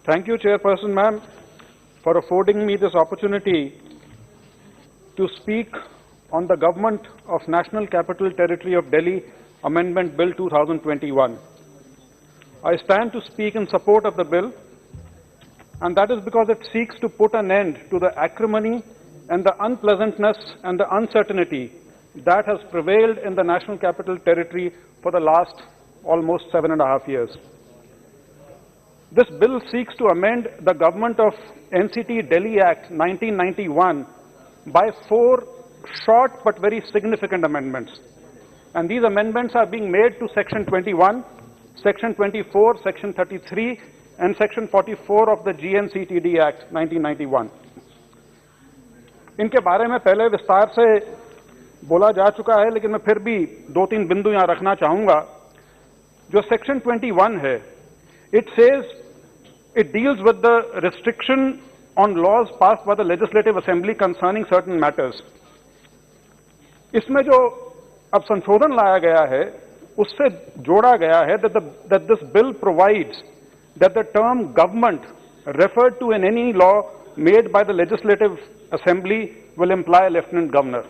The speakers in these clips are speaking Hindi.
Thank you, Chairperson ma'am, for affording me this opportunity to speak on the Government of National Capital Territory of Delhi Amendment Bill 2021. I stand to speak in support of the bill, and that is because it seeks to put an end to the acrimony and the unpleasantness and the uncertainty that has prevailed in the National Capital Territory for the last almost 7.5 years. This bill seeks to amend the Government of NCT Delhi Act 1991 by 4 short but very significant amendments. And these amendments are being made to Section 21, Section 24, Section 33, and Section 44 of the GNCTD Act 1991. इनके बारे में पहले विस्तार से बोला जा चुका है, लेकिन मैं फिर भी 2-3 बिंदु यहाँ रखना चाहूँगा। जो Section 21 है, it deals with the restriction on laws passed by the Legislative Assembly concerning certain matters. इसमें जो अब संशोधन लाया गया है, उससे जोड़ा गया है that this bill provides that the term government referred to in any law made by the Legislative Assembly will imply Lieutenant Governor.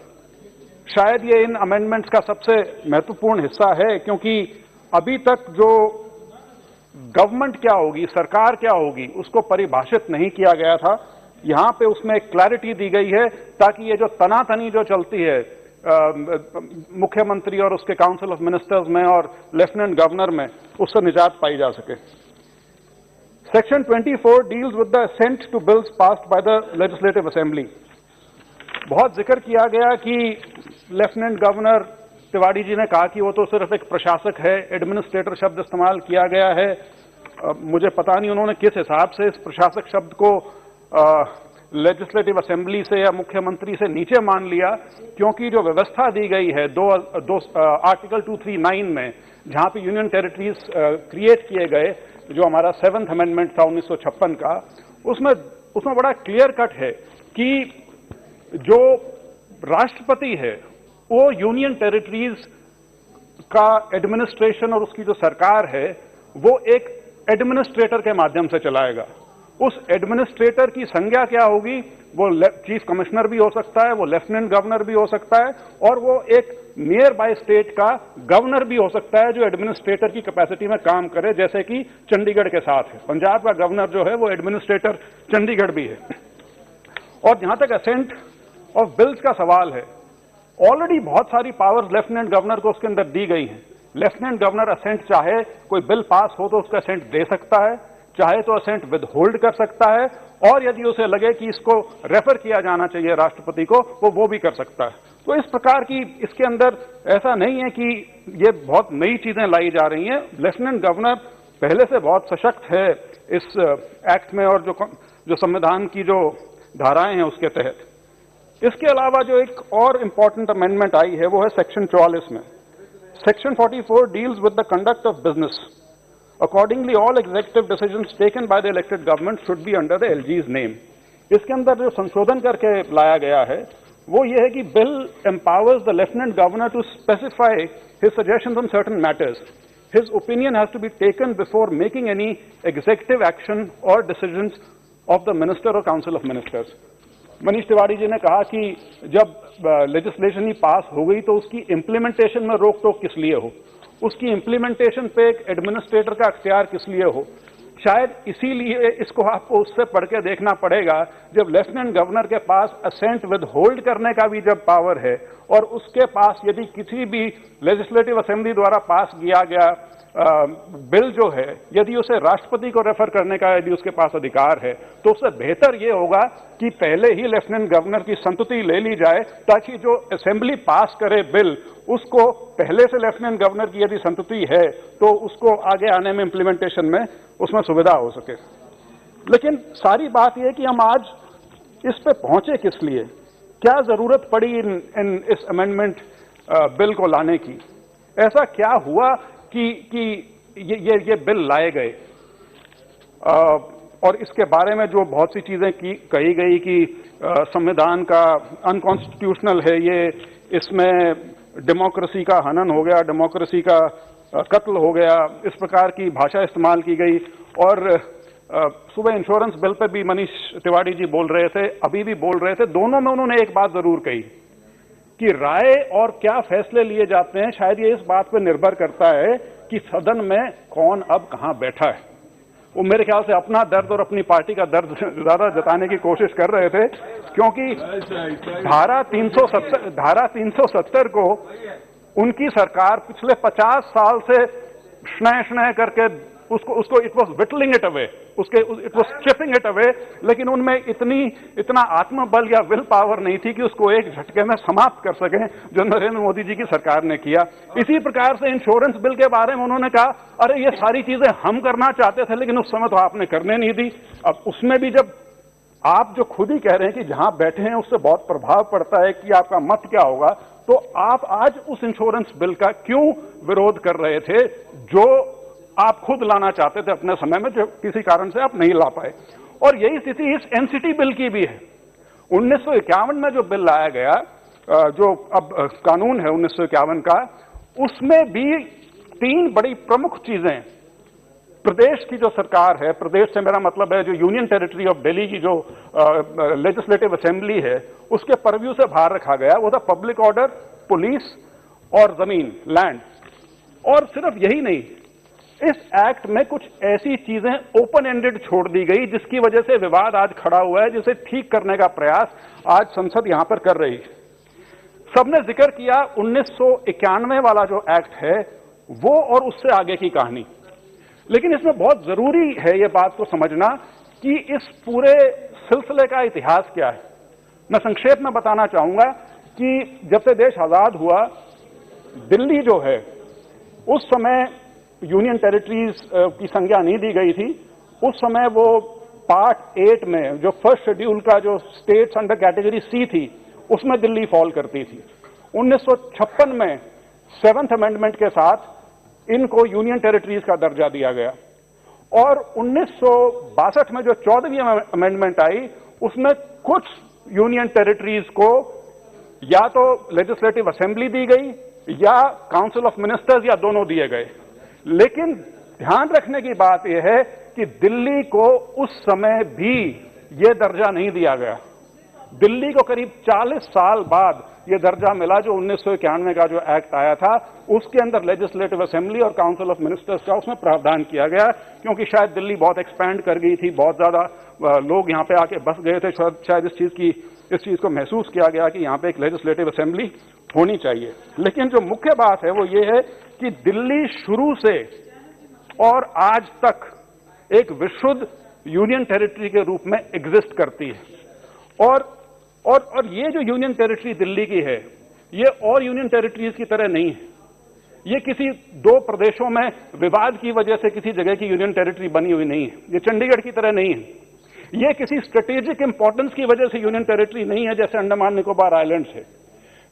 शायद ये इन अमेंडमेंट्स का सबसे महत्वपूर्ण हिस्सा है, क्योंकि अभी तक जो गवर्नमेंट क्या होगी, सरकार क्या होगी, उसको परिभाषित नहीं किया गया था। यहाँ पे उसमें एक क्लैरिटी दी गई है ताकि ये जो तनातनी जो चलती है मुख्यमंत्री और उसके काउंसिल ऑफ मिनिस्टर्स में और लेफ्टिनेंट गवर्नर में, उससे निजात पाई जा सके। Section 24 deals with the assent to bills passed by the Legislative Assembly. बहुत जिक्र किया गया कि लेफ्टिनेंट गवर्नर तिवारी जी ने कहा कि वो तो सिर्फ एक प्रशासक है, एडमिनिस्ट्रेटर शब्द इस्तेमाल किया गया है। मुझे पता नहीं उन्होंने किस हिसाब से इस प्रशासक शब्द को लेजिस्लेटिव असेंबली से या मुख्यमंत्री से नीचे मान लिया, क्योंकि जो व्यवस्था दी गई है आर्टिकल 239 में, जहां पे यूनियन टेरिटरीज क्रिएट किए गए, जो हमारा 7th अमेंडमेंट था 1956 का, उसमें बड़ा क्लियर कट है कि जो राष्ट्रपति है वो यूनियन टेरिटरीज का एडमिनिस्ट्रेशन और उसकी जो सरकार है वो एक एडमिनिस्ट्रेटर के माध्यम से चलाएगा। उस एडमिनिस्ट्रेटर की संज्ञा क्या होगी? वो चीफ कमिश्नर भी हो सकता है, वो लेफ्टिनेंट गवर्नर भी हो सकता है, और वो एक नियर बाय स्टेट का गवर्नर भी हो सकता है जो एडमिनिस्ट्रेटर की कैपेसिटी में काम करे, जैसे कि चंडीगढ़ के साथ है। पंजाब का गवर्नर जो है वो एडमिनिस्ट्रेटर चंडीगढ़ भी है। और जहां तक असेंट ऑफ बिल्स का सवाल है, ऑलरेडी बहुत सारी पावर्स लेफ्टिनेंट गवर्नर को उसके अंदर दी गई हैं। लेफ्टिनेंट गवर्नर असेंट चाहे कोई बिल पास हो तो उसका असेंट दे सकता है, चाहे तो असेंट विद होल्ड कर सकता है, और यदि उसे लगे कि इसको रेफर किया जाना चाहिए राष्ट्रपति को, वो भी कर सकता है। तो इस प्रकार की इसके अंदर ऐसा नहीं है कि ये बहुत नई चीजें लाई जा रही हैं। लेफ्टिनेंट गवर्नर पहले से बहुत सशक्त है इस एक्ट में और जो संविधान की जो धाराएं हैं उसके तहत। इसके अलावा जो एक और इंपॉर्टेंट अमेंडमेंट आई है वो है सेक्शन 44 में। Section 44 deals with the conduct of business. Accordingly, all executive decisions taken by the elected government should be under the LG's name. इसके अंदर जो संशोधन करके लाया गया है वो ये है कि bill empowers the lieutenant governor to specify his suggestions on certain matters. His opinion has to be taken before making any executive action or decisions of the minister or council of ministers. Manish Tiwari ji ने कहा कि जब लेजिस्लेशन ही पास हो गई तो उसकी इम्प्लीमेंटेशन में रोक टोक किस लिए हो, उसकी इम्प्लीमेंटेशन पे एक एडमिनिस्ट्रेटर का अख्तियार किस लिए हो। शायद इसीलिए इसको आपको उससे पढ़ के देखना पड़ेगा, जब लेफ्टिनेंट गवर्नर के पास असेंट विद होल्ड करने का भी जब पावर है, और उसके पास यदि किसी भी लेजिस्लेटिव असेंबली द्वारा पास किया गया बिल जो है, यदि उसे राष्ट्रपति को रेफर करने का यदि उसके पास अधिकार है, तो उससे बेहतर ये होगा कि पहले ही लेफ्टिनेंट गवर्नर की संतुति ले ली जाए, ताकि जो असेंबली पास करे बिल, उसको पहले से लेफ्टिनेंट गवर्नर की यदि संतुति है तो उसको आगे आने में इम्प्लीमेंटेशन में उसमें सुविधा हो सके। लेकिन सारी बात यह कि हम आज इस पे पहुंचे किस लिए, क्या जरूरत पड़ी इस अमेंडमेंट बिल को लाने की, ऐसा क्या हुआ कि ये बिल लाए गए। और इसके बारे में जो बहुत सी चीजें कही गई कि संविधान का अनकॉन्स्टिट्यूशनल है ये, इसमें डेमोक्रेसी का हनन हो गया, डेमोक्रेसी का कत्ल हो गया, इस प्रकार की भाषा इस्तेमाल की गई। और सुबह इंश्योरेंस बिल पे भी मनीष तिवारी जी बोल रहे थे, अभी भी बोल रहे थे, दोनों में उन्होंने एक बात जरूर कही कि राय और क्या फैसले लिए जाते हैं शायद ये इस बात पर निर्भर करता है कि सदन में कौन अब कहां बैठा है। वो मेरे ख्याल से अपना दर्द और अपनी पार्टी का दर्द ज्यादा जताने की कोशिश कर रहे थे, क्योंकि धारा 370 को उनकी सरकार पिछले 50 साल से स्नेह करके उसको it was whittling it away, it was stripping it away, लेकिन उनमें इतना आत्मबल या विल पावर नहीं थी कि उसको एक झटके में समाप्त कर सकें, जो नरेंद्र मोदी जी की सरकार ने किया। इसी प्रकार से इंश्योरेंस बिल के बारे में उन्होंने कहा, अरे ये सारी चीजें हम करना चाहते थे लेकिन उस समय तो आपने करने नहीं दी। अब उसमें भी जब आप जो खुद ही कह रहे हैं कि जहां बैठे हैं उससे बहुत प्रभाव पड़ता है कि आपका मत क्या होगा, तो आप आज उस इंश्योरेंस बिल का क्यों विरोध कर रहे थे जो आप खुद लाना चाहते थे अपने समय में, जो किसी कारण से आप नहीं ला पाए। और यही स्थिति इस एनसीटी बिल की भी है। 1951 में जो बिल लाया गया, जो अब कानून है 1951 का, उसमें भी 3 बड़ी प्रमुख चीजें प्रदेश की जो सरकार है, प्रदेश से मेरा मतलब है जो यूनियन टेरिटरी ऑफ दिल्ली की जो लेजिस्लेटिव असेंबली है, उसके परव्यू से बाहर रखा गया। वो था पब्लिक ऑर्डर, पुलिस और जमीन, लैंड। और सिर्फ यही नहीं, इस एक्ट में कुछ ऐसी चीजें ओपन एंडेड छोड़ दी गई जिसकी वजह से विवाद आज खड़ा हुआ है, जिसे ठीक करने का प्रयास आज संसद यहां पर कर रही है। सबने जिक्र किया 1991 वाला जो एक्ट है वो और उससे आगे की कहानी, लेकिन इसमें बहुत जरूरी है यह बात को समझना कि इस पूरे सिलसिले का इतिहास क्या है। मैं संक्षेप में बताना चाहूंगा कि जब से देश आजाद हुआ, दिल्ली जो है उस समय यूनियन टेरिटरीज की संज्ञा नहीं दी गई थी। उस समय वो पार्ट 8 में जो फर्स्ट शेड्यूल का जो स्टेट्स अंडर कैटेगरी सी थी उसमें दिल्ली फॉल करती थी। 1956 में 7th अमेंडमेंट के साथ इनको यूनियन टेरिटरीज का दर्जा दिया गया और 1962 में जो 14वीं अमेंडमेंट आई उसमें कुछ यूनियन टेरिटरीज को या तो लेजिस्लेटिव असेंबली दी गई या काउंसिल ऑफ मिनिस्टर्स या दोनों दिए गए। लेकिन ध्यान रखने की बात यह है कि दिल्ली को उस समय भी यह दर्जा नहीं दिया गया। दिल्ली को करीब 40 साल बाद यह दर्जा मिला जो 1991 का जो एक्ट आया था, उसके अंदर लेजिस्लेटिव असेंबली और काउंसिल ऑफ मिनिस्टर्स का उसमें प्रावधान किया गया, क्योंकि शायद दिल्ली बहुत एक्सपैंड कर गई थी, बहुत ज्यादा लोग यहां पे आके बस गए थे, शायद इस चीज को महसूस किया गया कि यहां पे एक लेजिस्लेटिव असेंबली होनी चाहिए। लेकिन जो मुख्य बात है वो ये है कि दिल्ली शुरू से और आज तक एक विशुद्ध यूनियन टेरिटरी के रूप में एग्जिस्ट करती है और ये जो यूनियन टेरिटरी दिल्ली की है ये और यूनियन टेरिटरीज की तरह नहीं है। ये किसी 2 प्रदेशों में विवाद की वजह से किसी जगह की यूनियन टेरिटरी बनी हुई नहीं है। ये चंडीगढ़ की तरह नहीं है। ये किसी स्ट्रेटेजिक इंपॉर्टेंस की वजह से यूनियन टेरिटरी नहीं है जैसे अंडमान निकोबार आइलैंड्स है।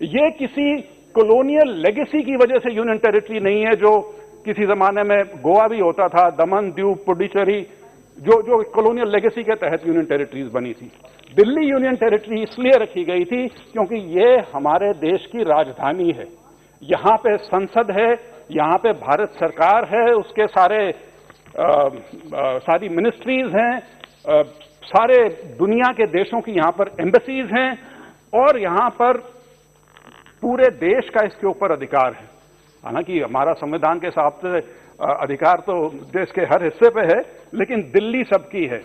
ये किसी कॉलोनियल लेगेसी की वजह से यूनियन टेरिटरी नहीं है, जो किसी जमाने में गोवा भी होता था, दमन, दीव, पुडुचेरी, जो कॉलोनियल लेगेसी के तहत यूनियन टेरिटरीज बनी थी। दिल्ली यूनियन टेरिटरी इसलिए रखी गई थी क्योंकि ये हमारे देश की राजधानी है। यहां पे संसद है, यहां पे भारत सरकार है, उसके सारी मिनिस्ट्रीज हैं, सारे दुनिया के देशों की यहां पर एम्बेसीज हैं और यहां पर पूरे देश का इसके ऊपर अधिकार है। हालांकि हमारा संविधान के हिसाब से अधिकार तो देश के हर हिस्से पे है, लेकिन दिल्ली सबकी है।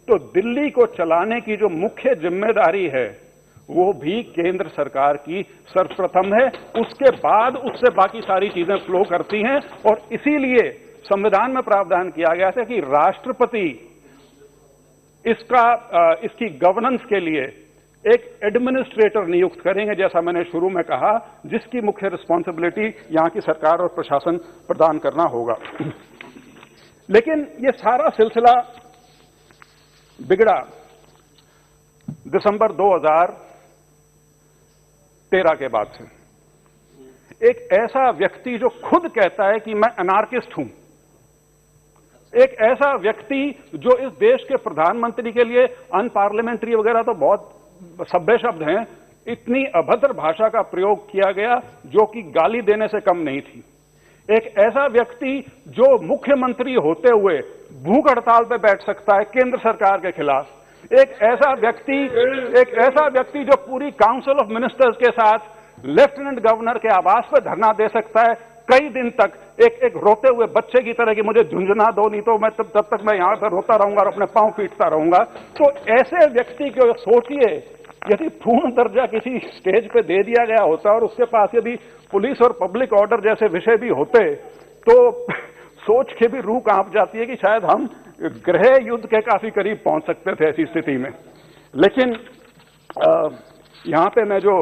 तो दिल्ली को चलाने की जो मुख्य जिम्मेदारी है वो भी केंद्र सरकार की सर्वप्रथम है। उसके बाद उससे बाकी सारी चीजें फ्लो करती हैं और इसीलिए संविधान में प्रावधान किया गया था कि राष्ट्रपति इसकी गवर्नेंस के लिए एक एडमिनिस्ट्रेटर नियुक्त करेंगे, जैसा मैंने शुरू में कहा, जिसकी मुख्य रिस्पॉन्सिबिलिटी यहां की सरकार और प्रशासन प्रदान करना होगा। लेकिन यह सारा सिलसिला बिगड़ा दिसंबर 2013 के बाद से। एक ऐसा व्यक्ति जो खुद कहता है कि मैं अनार्किस्ट हूं, एक ऐसा व्यक्ति जो इस देश के प्रधानमंत्री के लिए अनपार्लियामेंट्री वगैरह तो बहुत सभ्य शब्द हैं, इतनी अभद्र भाषा का प्रयोग किया गया जो कि गाली देने से कम नहीं थी। एक ऐसा व्यक्ति जो मुख्यमंत्री होते हुए भूख हड़ताल पे बैठ सकता है केंद्र सरकार के खिलाफ, एक ऐसा व्यक्ति जो पूरी काउंसिल ऑफ मिनिस्टर्स के साथ लेफ्टिनेंट गवर्नर के आवास पर धरना दे सकता है कई दिन तक, एक रोते हुए बच्चे की तरह कि मुझे झुंझुना दो, नहीं तो मैं तब तक मैं यहां पर रोता रहूंगा और अपने पांव पीटता रहूंगा। तो ऐसे व्यक्ति को सोचिए, यदि पूर्ण दर्जा किसी स्टेज पे दे दिया गया होता और उसके पास यदि पुलिस और पब्लिक ऑर्डर जैसे विषय भी होते तो सोच के भी रूह कांप जाती है कि शायद हम गृह युद्ध के काफी करीब पहुंच सकते थे ऐसी स्थिति में। लेकिन यहां पे मैं जो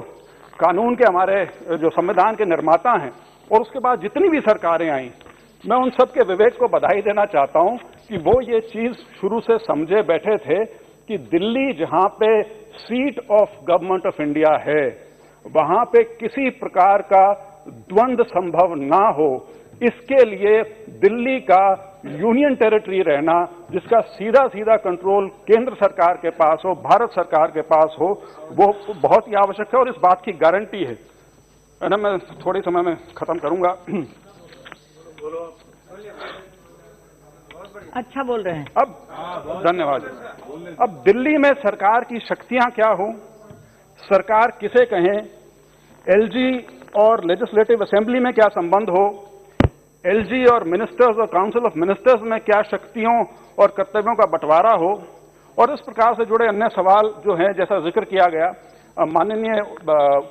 कानून के हमारे जो संविधान के निर्माता हैं और उसके बाद जितनी भी सरकारें आई, मैं उन सब के विवेक को बधाई देना चाहता हूं कि वो ये चीज शुरू से समझे बैठे थे कि दिल्ली जहां पे seat of government of India है वहां पे किसी प्रकार का द्वंद्व संभव ना हो, इसके लिए दिल्ली का यूनियन टेरिटरी रहना जिसका सीधा सीधा कंट्रोल केंद्र सरकार के पास हो, भारत सरकार के पास हो, वो बहुत ही आवश्यक है और इस बात की गारंटी है ना। मैं थोड़े समय में खत्म करूंगा। अच्छा बोल रहे हैं। अब धन्यवाद। अब दिल्ली में सरकार की शक्तियां क्या हो, सरकार किसे कहें, एलजी और लेजिस्लेटिव असेंबली में क्या संबंध हो, एलजी और मिनिस्टर्स और काउंसिल ऑफ मिनिस्टर्स में क्या शक्तियों और कर्तव्यों का बंटवारा हो, और इस प्रकार से जुड़े अन्य सवाल जो हैं, जैसा जिक्र किया गया, माननीय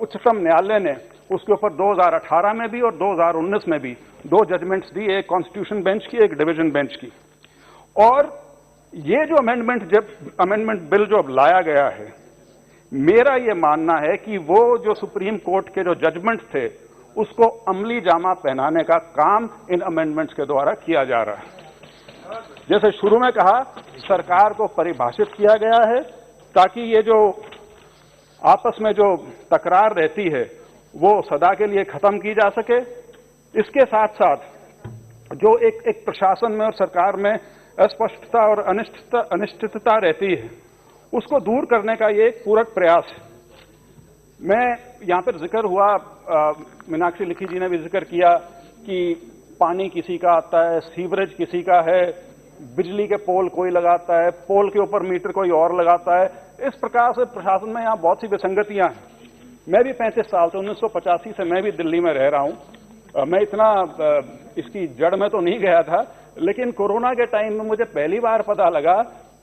उच्चतम न्यायालय ने उसके ऊपर 2018 में भी और 2019 में भी 2 जजमेंट्स दी, एक कॉन्स्टिट्यूशन बेंच की, एक डिवीजन बेंच की। और ये जो अमेंडमेंट बिल जो अब लाया गया है, मेरा ये मानना है कि वो जो सुप्रीम कोर्ट के जो जजमेंट्स थे उसको अमली जामा पहनाने का काम इन अमेंडमेंट्स के द्वारा किया जा रहा है। जैसे शुरू में कहा, सरकार को परिभाषित किया गया है ताकि ये जो आपस में जो तकरार रहती है वो सदा के लिए खत्म की जा सके। इसके साथ साथ जो एक प्रशासन में और सरकार में अस्पष्टता और अनिश्चितता रहती है उसको दूर करने का ये एक पूरक प्रयास है। मैं यहां पर जिक्र हुआ, मीनाक्षी लेखी जी ने भी जिक्र किया कि पानी किसी का आता है, सीवरेज किसी का है, बिजली के पोल कोई लगाता है, पोल के ऊपर मीटर कोई और लगाता है। इस प्रकार से प्रशासन में यहां बहुत सी विसंगतियां हैं। मैं भी 35 साल से 1985 से मैं भी दिल्ली में रह रहा हूं। मैं इतना इसकी जड़ में तो नहीं गया था, लेकिन कोरोना के टाइम में मुझे पहली बार पता लगा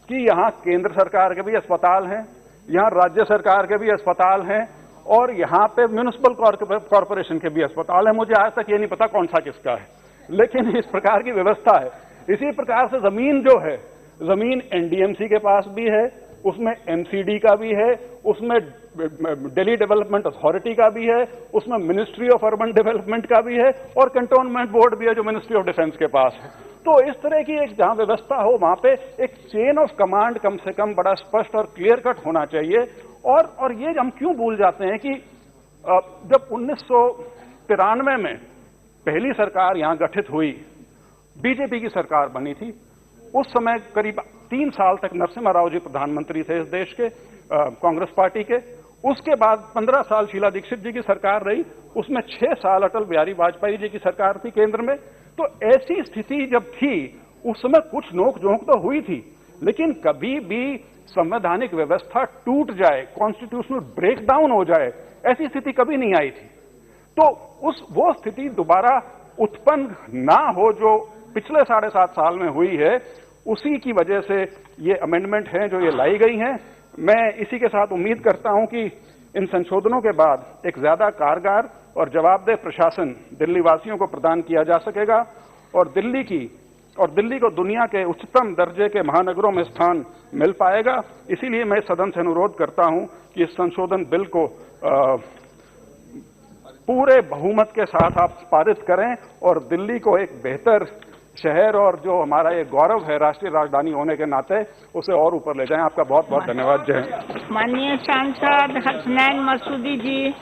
कि यहां केंद्र सरकार के भी अस्पताल हैं, यहां राज्य सरकार के भी अस्पताल हैं और यहां पे म्युनिसिपल कॉर्पोरेशन के भी अस्पताल है। मुझे आज तक ये नहीं पता कौन सा किसका है, लेकिन इस प्रकार की व्यवस्था है। इसी प्रकार से जमीन जो है, जमीन एनडीएमसी के पास भी है, उसमें एमसीडी का भी है, उसमें दिल्ली डेवलपमेंट अथॉरिटी का भी है, उसमें मिनिस्ट्री ऑफ अर्बन डेवलपमेंट का भी है और कंटोनमेंट बोर्ड भी है जो मिनिस्ट्री ऑफ डिफेंस के पास है। तो इस तरह की एक जहां व्यवस्था हो वहां पे एक चेन ऑफ कमांड कम से कम बड़ा स्पष्ट और क्लियर कट होना चाहिए। और ये हम क्यों भूल जाते हैं कि जब 1993 में पहली सरकार यहां गठित हुई, बीजेपी की सरकार बनी थी, उस समय करीब 3 साल तक नरसिम्हा राव जी प्रधानमंत्री थे इस देश के, कांग्रेस पार्टी के। उसके बाद 15 साल शीला दीक्षित जी की सरकार रही, उसमें 6 साल अटल बिहारी वाजपेयी जी की सरकार थी केंद्र में। तो ऐसी स्थिति जब थी उस समय कुछ नोक झोंक तो हुई थी, लेकिन कभी भी संवैधानिक व्यवस्था टूट जाए, कॉन्स्टिट्यूशनल ब्रेकडाउन हो जाए, ऐसी स्थिति कभी नहीं आई थी। तो वो स्थिति दोबारा उत्पन्न ना हो जो पिछले 7.5 साल में हुई है, उसी की वजह से ये अमेंडमेंट हैं जो ये लाई गई हैं। मैं इसी के साथ उम्मीद करता हूं कि इन संशोधनों के बाद एक ज्यादा कारगर और जवाबदेह प्रशासन दिल्ली वासियों को प्रदान किया जा सकेगा और दिल्ली को दुनिया के उच्चतम दर्जे के महानगरों में स्थान मिल पाएगा। इसीलिए मैं सदन से अनुरोध करता हूं कि इस संशोधन बिल को पूरे बहुमत के साथ आप पारित करें और दिल्ली को एक बेहतर शहर और जो हमारा ये गौरव है राष्ट्रीय राजधानी होने के नाते उसे और ऊपर ले जाएं। आपका बहुत बहुत धन्यवाद। जय हिंद। माननीय सांसद हसनैन मसूदी जी।